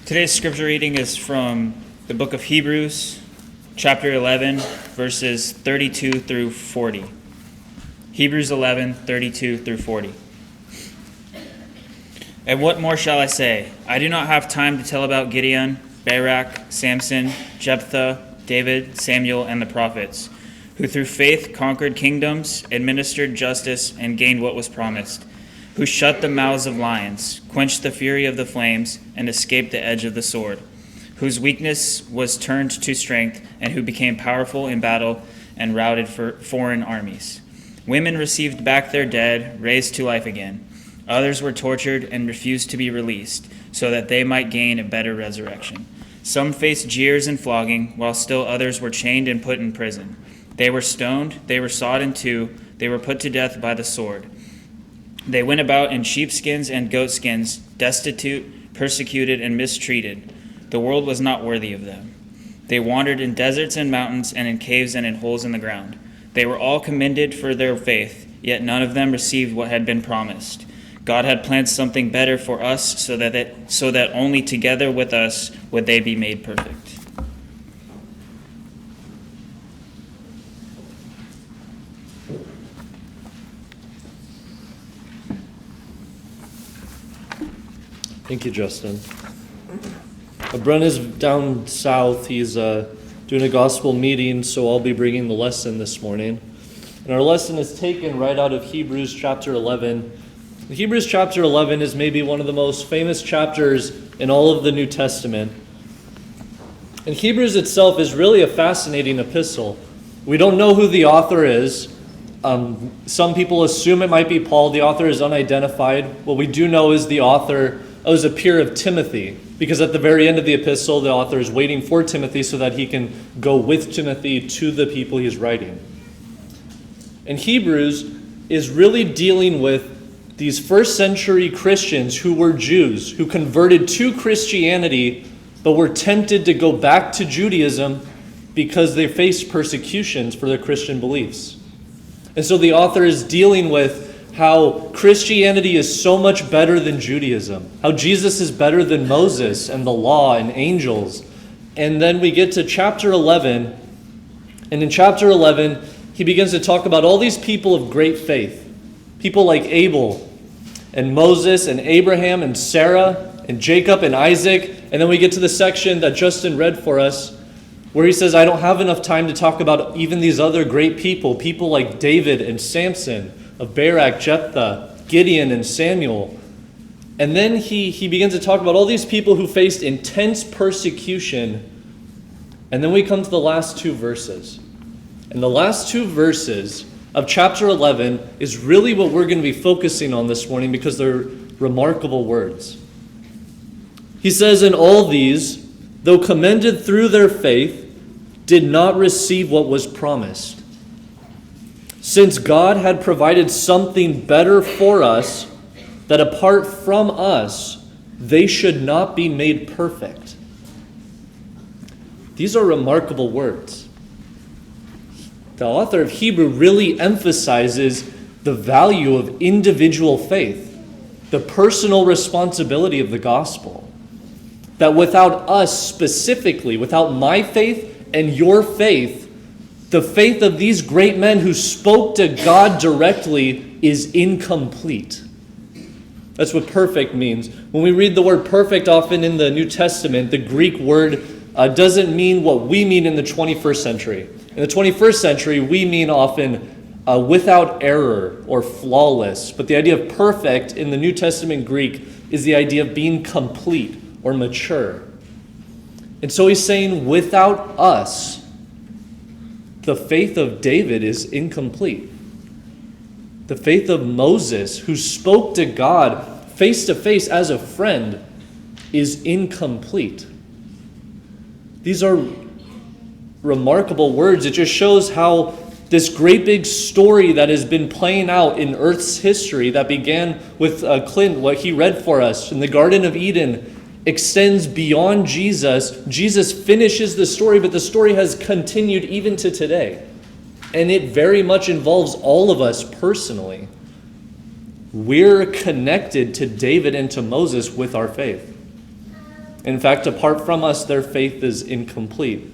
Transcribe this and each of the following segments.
Today's scripture reading is from the book of Hebrews, chapter 11, verses 32 through 40. Hebrews 11, 32 through 40. And what more shall I say? I do not have time to tell about Gideon, Barak, Samson, Jephthah, David, Samuel, and the prophets, who through faith conquered kingdoms, administered justice, and gained what was promised, who shut the mouths of lions, quenched the fury of the flames, and escaped the edge of the sword, whose weakness was turned to strength, and who became powerful in battle and routed foreign armies. Women received back their dead, raised to life again. Others were tortured and refused to be released, so that they might gain a better resurrection. Some faced jeers and flogging, while still others were chained and put in prison. They were stoned, they were sawed in two, they were put to death by the sword. They went about in sheepskins and goatskins, destitute, persecuted, and mistreated. The world was not worthy of them. They wandered in deserts and mountains and in caves and in holes in the ground. They were all commended for their faith, yet none of them received what had been promised. God had planned something better for us so that only together with us would they be made perfect. Thank you, Justin. Brent is down south. He's doing a gospel meeting, so I'll be bringing the lesson this morning. And our lesson is taken right out of Hebrews chapter 11. Hebrews chapter 11 is maybe one of the most famous chapters in all of the New Testament. And Hebrews itself is really a fascinating epistle. We don't know who the author is. Some people assume it might be Paul. The author is unidentified. What we do know is the author was a peer of Timothy, because at the very end of the epistle, the author is waiting for Timothy so that he can go with Timothy to the people he's writing. And Hebrews is really dealing with these first century Christians who were Jews, who converted to Christianity, but were tempted to go back to Judaism because they faced persecutions for their Christian beliefs. And so the author is dealing with how Christianity is so much better than Judaism, how Jesus is better than Moses and the law and angels. And then we get to chapter 11, and in chapter 11, he begins to talk about all these people of great faith, people like Abel and Moses and Abraham and Sarah and Jacob and Isaac. And then we get to the section that Justin read for us, where he says, I don't have enough time to talk about even these other great people like David and Samson, of Barak, Jephthah, Gideon, and Samuel. And then he begins to talk about all these people who faced intense persecution. And then we come to the last two verses. And the last two verses of chapter 11 is really what we're going to be focusing on this morning, because they're remarkable words. He says, and all these, though commended through their faith, did not receive what was promised, since God had provided something better for us, that apart from us, they should not be made perfect. These are remarkable words. The author of Hebrew really emphasizes the value of individual faith, the personal responsibility of the gospel. That without us specifically, without my faith and your faith, the faith of these great men who spoke to God directly is incomplete. That's what perfect means. When we read the word perfect often in the New Testament, the Greek word doesn't mean what we mean in the 21st century. In the 21st century, we mean often without error or flawless. But the idea of perfect in the New Testament Greek is the idea of being complete or mature. And so he's saying, without us, the faith of David is incomplete. The faith of Moses, who spoke to God face to face as a friend, is incomplete. These are remarkable words. It just shows how this great big story that has been playing out in Earth's history, that began with Clint, what he read for us in the Garden of Eden, extends beyond Jesus. Jesus finishes the story, but the story has continued even to today. And it very much involves all of us personally. We're connected to David and to Moses with our faith. In fact, apart from us, their faith is incomplete.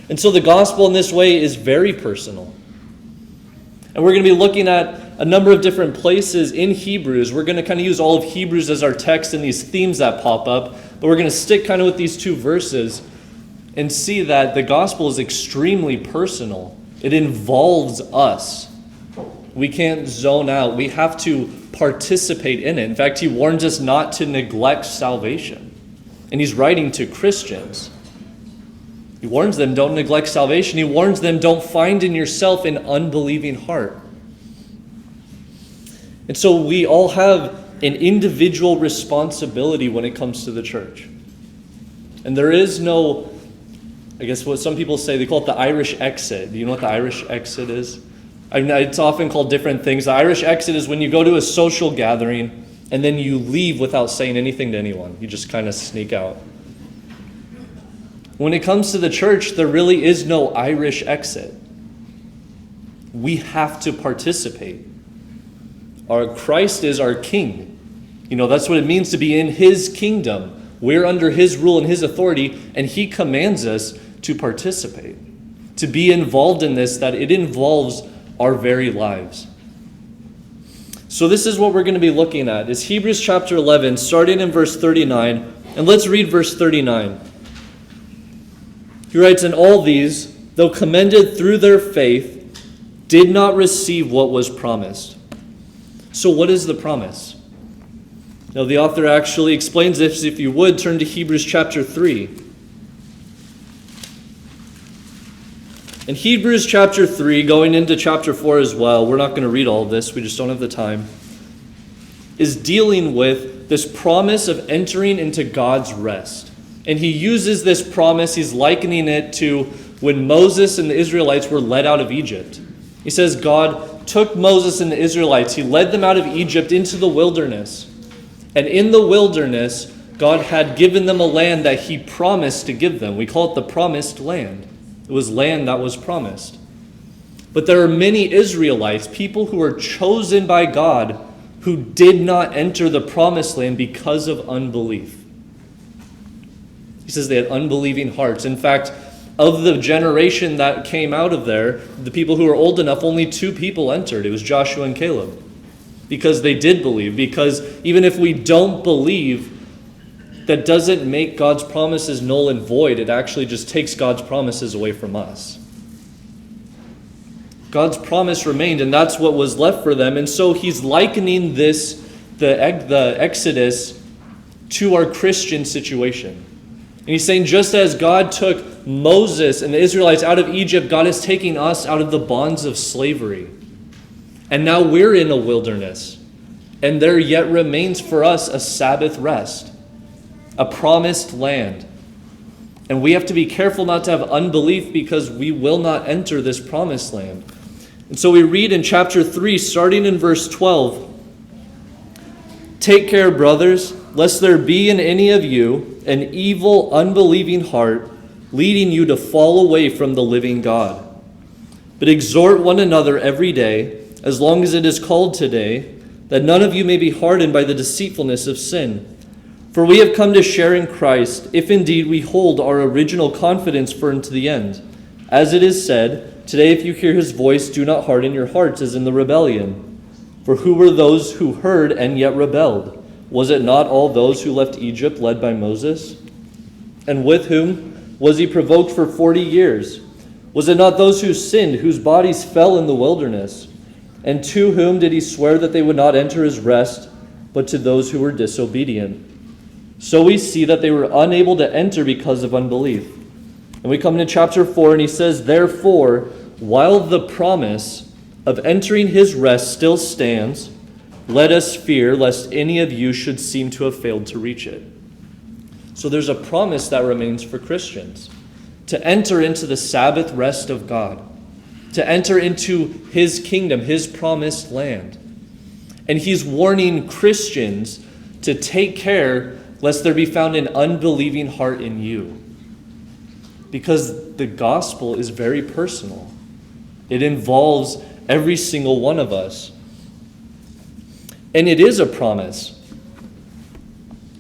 And so the gospel in this way is very personal. And we're going to be looking at a number of different places in Hebrews. We're going to kind of use all of Hebrews as our text and these themes that pop up. But we're going to stick kind of with these two verses and see that the gospel is extremely personal. It involves us. We can't zone out. We have to participate in it. In fact, he warns us not to neglect salvation. And he's writing to Christians. He warns them, don't neglect salvation. He warns them, don't find in yourself an unbelieving heart. And so we all have an individual responsibility when it comes to the church. And there is no, I guess what some people say, they call it the Irish exit. Do you know what the Irish exit is? I mean, it's often called different things. The Irish exit is when you go to a social gathering and then you leave without saying anything to anyone. You just kind of sneak out. When it comes to the church, there really is no Irish exit. We have to participate. Christ is our king. You know, that's what it means to be in his kingdom. We're under his rule and his authority, and he commands us to participate, to be involved in this, that it involves our very lives. So this is what we're going to be looking at, is Hebrews chapter 11, starting in verse 39, and let's read verse 39. He writes, "And all these, though commended through their faith, did not receive what was promised." So what is the promise? Now the author actually explains this. If you would, turn to Hebrews chapter 3. In Hebrews chapter 3, going into chapter 4 as well, we're not going to read all of this, we just don't have the time, is dealing with this promise of entering into God's rest. And he uses this promise, he's likening it to when Moses and the Israelites were led out of Egypt. He says God took Moses and the Israelites, he led them out of Egypt into the wilderness. And in the wilderness, God had given them a land that he promised to give them. We call it the promised land. It was land that was promised. But there are many Israelites, people who were chosen by God, who did not enter the promised land because of unbelief. He says they had unbelieving hearts. In fact, of the generation that came out of there, the people who were old enough, only 2 people entered. It was Joshua and Caleb. Because they did believe. Because even if we don't believe, that doesn't make God's promises null and void. It actually just takes God's promises away from us. God's promise remained, and that's what was left for them. And so he's likening this, the Exodus, to our Christian situation. And he's saying, just as God took Moses and the Israelites out of Egypt, God is taking us out of the bonds of slavery. And now we're in a wilderness. And there yet remains for us a Sabbath rest, a promised land. And we have to be careful not to have unbelief, because we will not enter this promised land. And so we read in chapter 3, starting in verse 12, "Take care, brothers, lest there be in any of you an evil, unbelieving heart, leading you to fall away from the living God. But exhort one another every day, as long as it is called today, that none of you may be hardened by the deceitfulness of sin. For we have come to share in Christ, if indeed we hold our original confidence firm to the end. As it is said, today if you hear his voice, do not harden your hearts as in the rebellion. For who were those who heard and yet rebelled? Was it not all those who left Egypt led by Moses? And with whom was he provoked for 40 years? Was it not those who sinned, whose bodies fell in the wilderness? And to whom did he swear that they would not enter his rest, but to those who were disobedient? So we see that they were unable to enter because of unbelief." And we come into chapter 4, and he says, "Therefore, while the promise of entering his rest still stands, let us fear lest any of you should seem to have failed to reach it." So there's a promise that remains for Christians, to enter into the Sabbath rest of God, to enter into his kingdom, his promised land. And he's warning Christians to take care lest there be found an unbelieving heart in you. Because the gospel is very personal. It involves every single one of us. And it is a promise.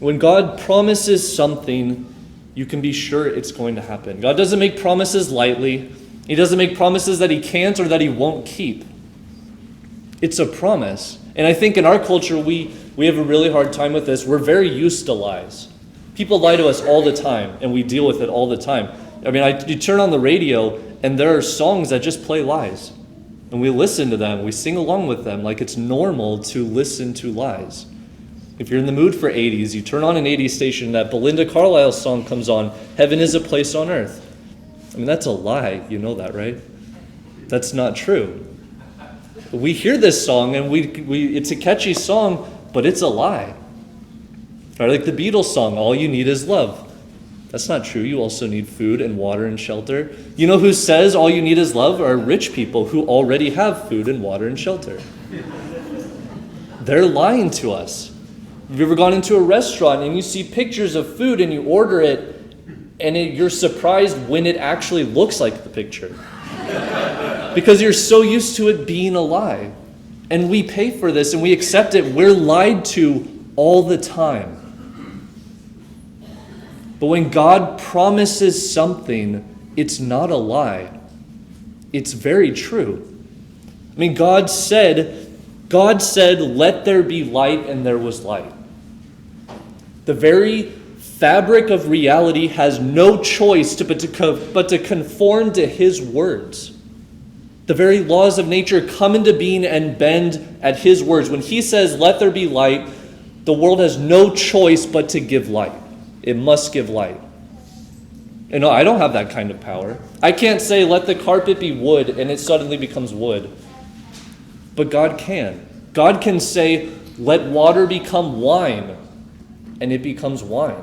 When God promises something, you can be sure it's going to happen. God doesn't make promises lightly. He doesn't make promises that he can't or that he won't keep. It's a promise. And I think in our culture, we have a really hard time with this. We're very used to lies. People lie to us all the time, and we deal with it all the time. I mean, you turn on the radio, and there are songs that just play lies. And we listen to them. We sing along with them like it's normal to listen to lies. If you're in the mood for 80s, you turn on an 80s station, that Belinda Carlisle song comes on, Heaven is a Place on Earth. I mean, that's a lie. You know that, right? That's not true. We hear this song, and it's a catchy song, but it's a lie. Or like the Beatles song, All You Need Is Love. That's not true. You also need food and water and shelter. You know who says all you need is love? Are rich people who already have food and water and shelter. They're lying to us. Have you ever gone into a restaurant and you see pictures of food and you order it and you're surprised when it actually looks like the picture? Because you're so used to it being a lie. And we pay for this and we accept it. We're lied to all the time. But when God promises something, it's not a lie. It's very true. I mean, God said, let there be light, and there was light. The very fabric of reality has no choice but to conform to his words. The very laws of nature come into being and bend at his words. When he says, let there be light, the world has no choice but to give light. It must give light. And no, I don't have that kind of power. I can't say, let the carpet be wood, and it suddenly becomes wood. But God can. God can say, let water become wine, and it becomes wine.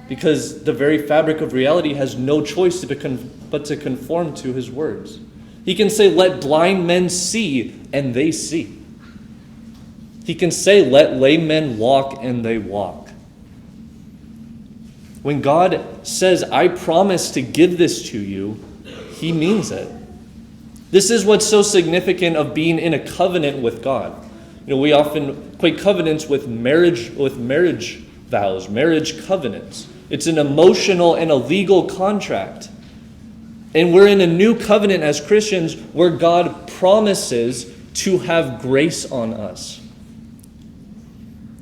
Because the very fabric of reality has no choice but to conform to his words. He can say, let blind men see, and they see. He can say, let lame men walk, and they walk. When God says, I promise to give this to you, he means it. This is what's so significant of being in a covenant with God. You know, we often equate covenants with marriage vows, marriage covenants. It's an emotional and a legal contract. And we're in a new covenant as Christians where God promises to have grace on us.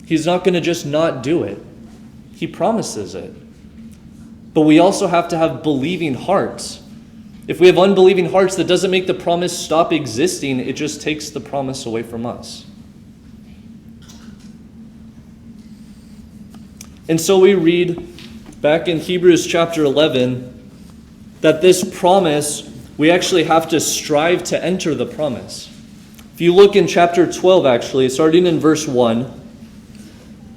He's not going to just not do it. He promises it. But we also have to have believing hearts. If we have unbelieving hearts, that doesn't make the promise stop existing. It just takes the promise away from us. And so we read back in Hebrews chapter 11 that this promise, we actually have to strive to enter the promise. If you look in chapter 12, actually, starting in verse 1,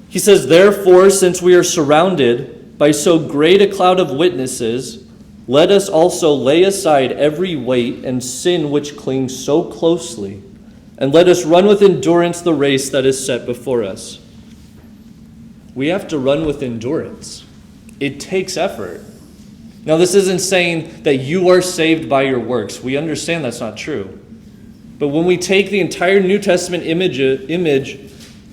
he says, therefore, since we are surrounded by so great a cloud of witnesses, let us also lay aside every weight and sin which clings so closely, and let us run with endurance the race that is set before us. We have to run with endurance. It takes effort. Now, this isn't saying that you are saved by your works. We understand that's not true. But when we take the entire New Testament image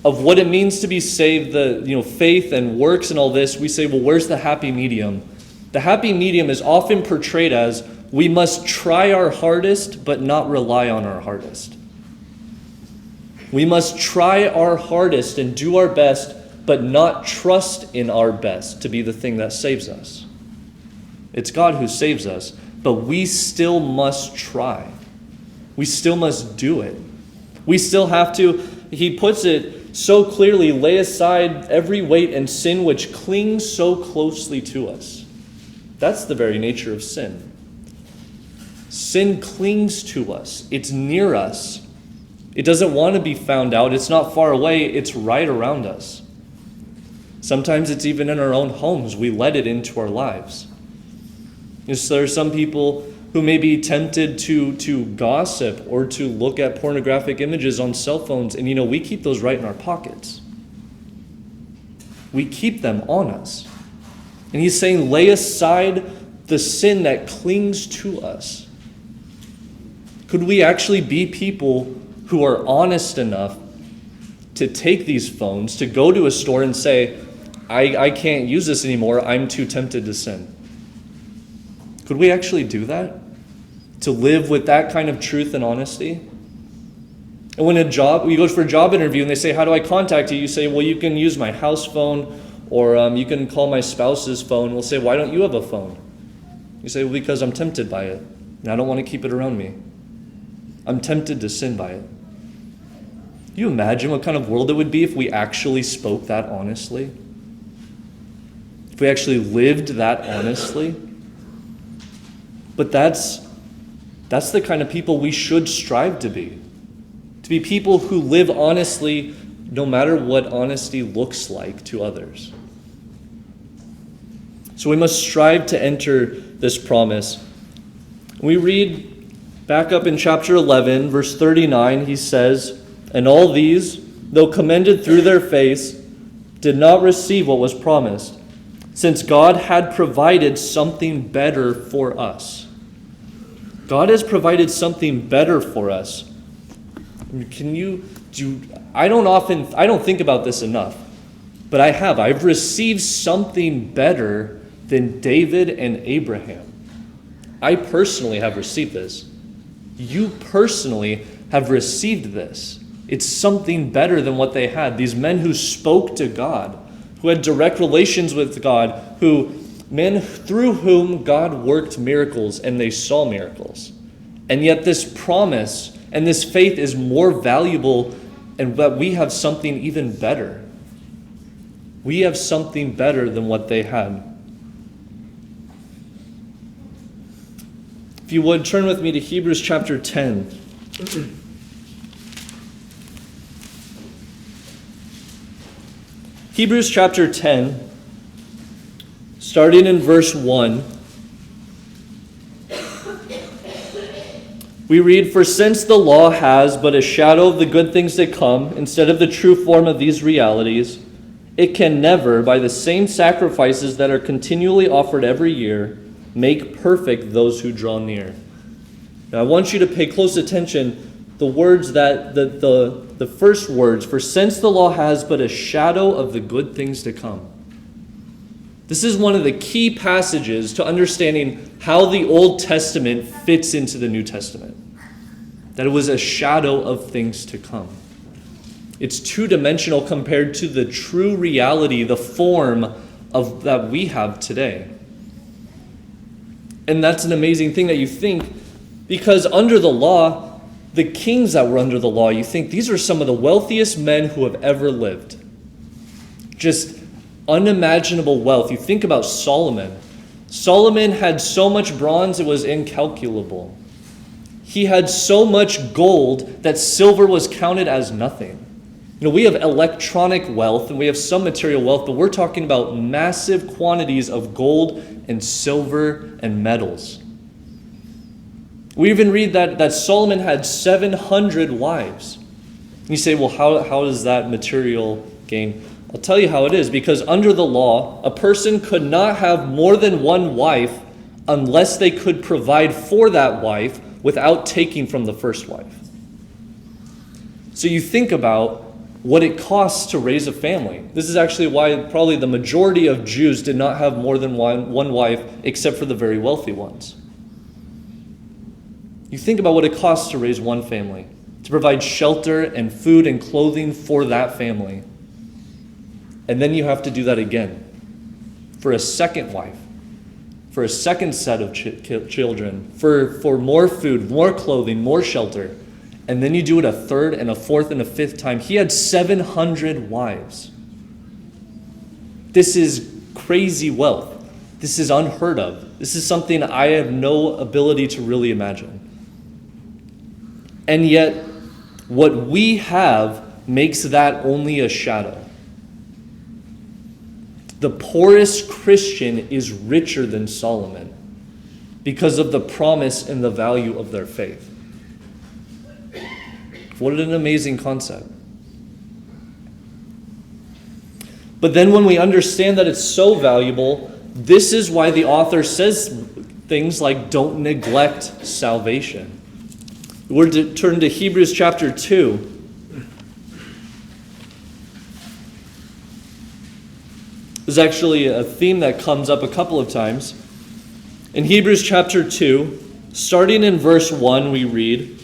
of what it means to be saved, the faith and works and all this, we say, well, where's the happy medium? The happy medium is often portrayed as we must try our hardest but not rely on our hardest. We must try our hardest and do our best but not trust in our best to be the thing that saves us. It's God who saves us, but we still must try. We still must do it. We still have to, he puts it so clearly, lay aside every weight and sin which clings so closely to us. That's the very nature of sin. Sin clings to us. It's near us. It doesn't want to be found out. It's not far away. It's right around us. Sometimes it's even in our own homes. We let it into our lives. There are some people who may be tempted to gossip or to look at pornographic images on cell phones. And we keep those right in our pockets. We keep them on us. And he's saying, lay aside the sin that clings to us. Could we actually be people who are honest enough to take these phones, to go to a store and say, I can't use this anymore. I'm too tempted to sin. Could we actually do that? To live with that kind of truth and honesty? And when you go for a job interview and they say, how do I contact you? You say, well, you can use my house phone, or you can call my spouse's phone. We'll say, why don't you have a phone? You say, well, because I'm tempted by it, and I don't want to keep it around me. I'm tempted to sin by it. Can you imagine what kind of world it would be if we actually spoke that honestly? If we actually lived that honestly? But that's the kind of people we should strive to be. To be people who live honestly no matter what honesty looks like to others. So we must strive to enter this promise. We read back up in chapter 11, verse 39, he says, and all these, though commended through their faith, did not receive what was promised, since God had provided something better for us. God has provided something better for us. I don't think about this enough, but I've received something better than David and Abraham. I personally have received this. You personally have received this. It's something better than what they had. These men who spoke to God, who had direct relations with God, men through whom God worked miracles and they saw miracles. And yet this promise and this faith is more valuable, and that we have something even better. We have something better than what they had. If you would, turn with me to Hebrews chapter 10. Hebrews chapter 10, starting in verse 1. We read, for since the law has but a shadow of the good things to come, instead of the true form of these realities, it can never, by the same sacrifices that are continually offered every year, make perfect those who draw near. Now I want you to pay close attention. The words that, the first words, for since the law has but a shadow of the good things to come. This is one of the key passages to understanding how the Old Testament fits into the New Testament. That it was a shadow of things to come. It's two-dimensional compared to the true reality, the form of that we have today. And that's an amazing thing that you think, because under the law, the kings that were under the law, you think these are some of the wealthiest men who have ever lived. Just unimaginable wealth. You think about Solomon. Solomon had so much bronze it was incalculable. He had so much gold that silver was counted as nothing. We have electronic wealth and we have some material wealth, but we're talking about massive quantities of gold and silver and metals. We even read that Solomon had 700 wives. You say, well, how does that material gain? I'll tell you how it is. Because under the law, a person could not have more than one wife unless they could provide for that wife without taking from the first wife. So you think about what it costs to raise a family. This is actually why probably the majority of Jews did not have more than one wife, except for the very wealthy ones. You think about what it costs to raise one family, to provide shelter and food and clothing for that family. And then you have to do that again for a second wife, for a second set of children, for more food, more clothing, more shelter. And then you do it a third and a fourth and a fifth time. He had 700 wives. This is crazy wealth. This is unheard of. This is something I have no ability to really imagine. And yet, what we have makes that only a shadow. The poorest Christian is richer than Solomon because of the promise and the value of their faith. What an amazing concept. But then when we understand that it's so valuable, this is why the author says things like don't neglect salvation. We're to turn to Hebrews chapter 2. There's actually a theme that comes up a couple of times. In Hebrews chapter 2, starting in verse 1, we read,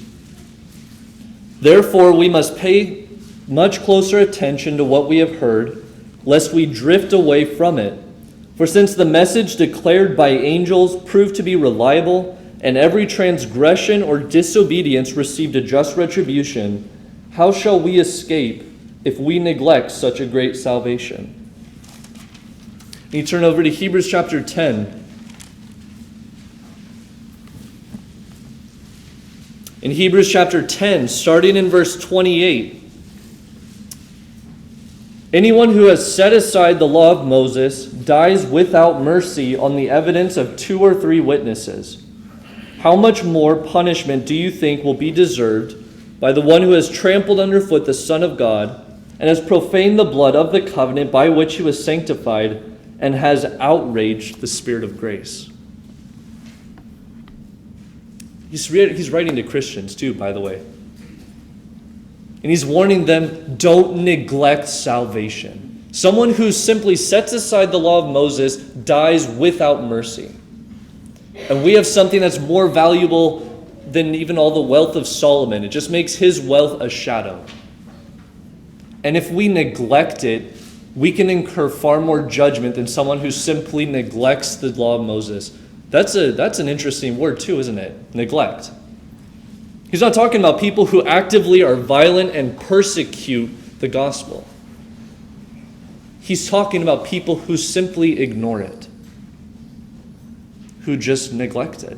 "Therefore we must pay much closer attention to what we have heard, lest we drift away from it. For since the message declared by angels proved to be reliable, and every transgression or disobedience received a just retribution, how shall we escape if we neglect such a great salvation?" You turn over to Hebrews chapter 10. In Hebrews chapter 10, starting in verse 28, "Anyone who has set aside the law of Moses dies without mercy on the evidence of 2 or 3 witnesses. How much more punishment do you think will be deserved by the one who has trampled underfoot the Son of God and has profaned the blood of the covenant by which he was sanctified and has outraged the Spirit of grace?" He's writing to Christians too, by the way. And he's warning them, don't neglect salvation. Someone who simply sets aside the law of Moses dies without mercy. And we have something that's more valuable than even all the wealth of Solomon. It just makes his wealth a shadow. And if we neglect it, we can incur far more judgment than someone who simply neglects the law of Moses. That's an interesting word too, isn't it? Neglect. He's not talking about people who actively are violent and persecute the gospel. He's talking about people who simply ignore it, who just neglect it.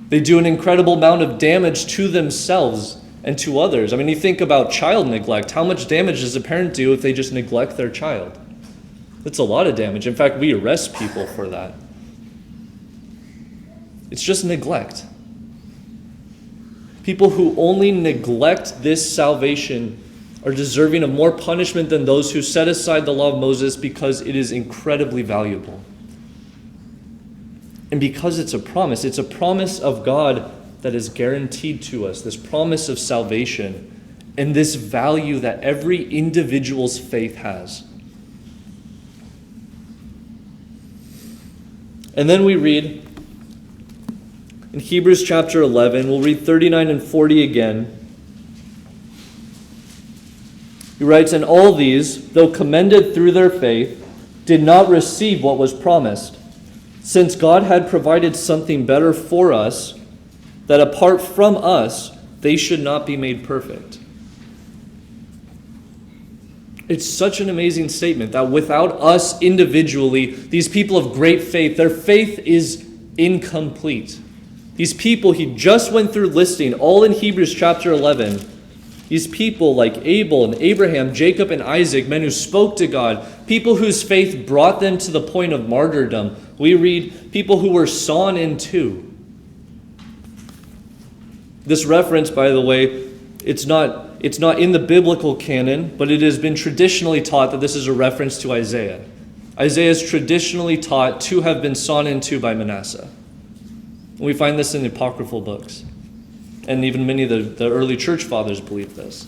They do an incredible amount of damage to themselves and to others. I mean, you think about child neglect. How much damage does a parent do if they just neglect their child? That's a lot of damage. In fact, we arrest people for that. It's just neglect. People who only neglect this salvation are deserving of more punishment than those who set aside the law of Moses because it is incredibly valuable. And because it's a promise of God that is guaranteed to us, this promise of salvation and this value that every individual's faith has. And then we read in Hebrews chapter 11, we'll read 39 and 40 again. He writes, "And all these, though commended through their faith, did not receive what was promised, since God had provided something better for us, that apart from us, they should not be made perfect." It's such an amazing statement that without us individually, these people of great faith, their faith is incomplete. These people he just went through listing, all in Hebrews chapter 11, these people like Abel and Abraham, Jacob and Isaac, men who spoke to God, people whose faith brought them to the point of martyrdom. We read people who were sawn in two. This reference, by the way, it's not in the biblical canon, but it has been traditionally taught that this is a reference to Isaiah. Isaiah is traditionally taught to have been sawn in two by Manasseh. We find this in the apocryphal books. And even many of the early church fathers believe this.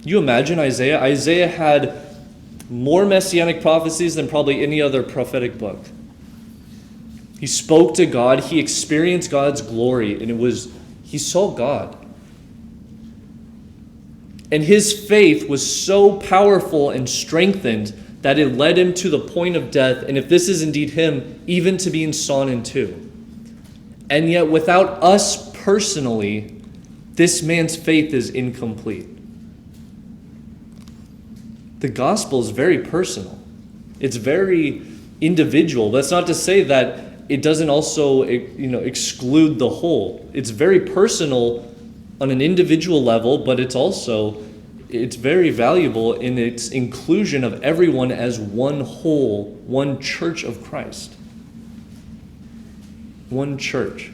You imagine Isaiah? Isaiah had more messianic prophecies than probably any other prophetic book. He spoke to God. He experienced God's glory. And he saw God. And his faith was so powerful and strengthened that it led him to the point of death. And if this is indeed him, even to being sawn in two. And yet without us personally, this man's faith is incomplete. The gospel is very personal. It's very individual. That's not to say that it doesn't also exclude the whole. It's very personal on an individual level, but it's very valuable in its inclusion of everyone as one whole, one church of Christ. One church.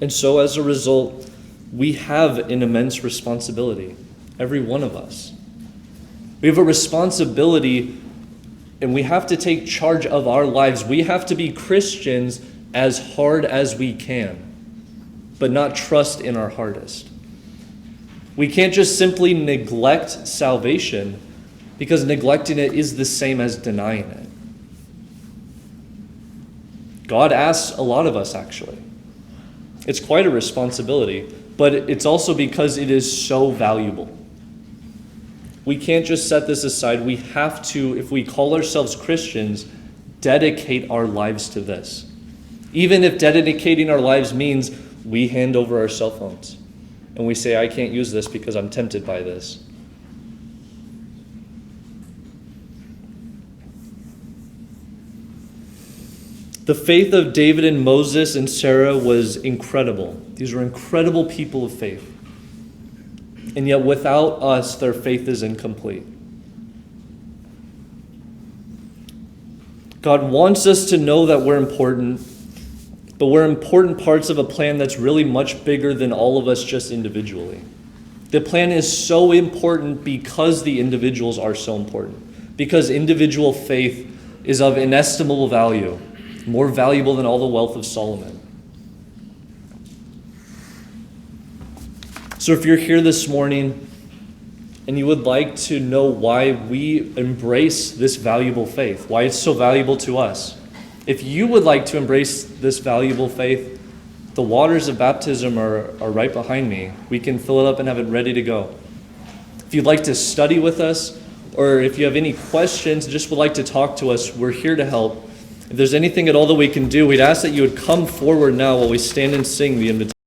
And so as a result, we have an immense responsibility, every one of us. We have a responsibility, and we have to take charge of our lives. We have to be Christians as hard as we can, but not trust in our hardest. We can't just simply neglect salvation, because neglecting it is the same as denying it. God asks a lot of us, actually. It's quite a responsibility, but it's also because it is so valuable. We can't just set this aside. We have to, if we call ourselves Christians, dedicate our lives to this. Even if dedicating our lives means we hand over our cell phones and we say, I can't use this because I'm tempted by this. The faith of David and Moses and Sarah was incredible. These were incredible people of faith. And yet without us, their faith is incomplete. God wants us to know that we're important, but we're important parts of a plan that's really much bigger than all of us just individually. The plan is so important because the individuals are so important. Because individual faith is of inestimable value, more valuable than all the wealth of Solomon. So if you're here this morning and you would like to know why we embrace this valuable faith, why it's so valuable to us, if you would like to embrace this valuable faith, the waters of baptism are right behind me. We can fill it up and have it ready to go. If you'd like to study with us, or if you have any questions, just would like to talk to us, we're here to help. If there's anything at all that we can do, we'd ask that you would come forward now while we stand and sing the invitation.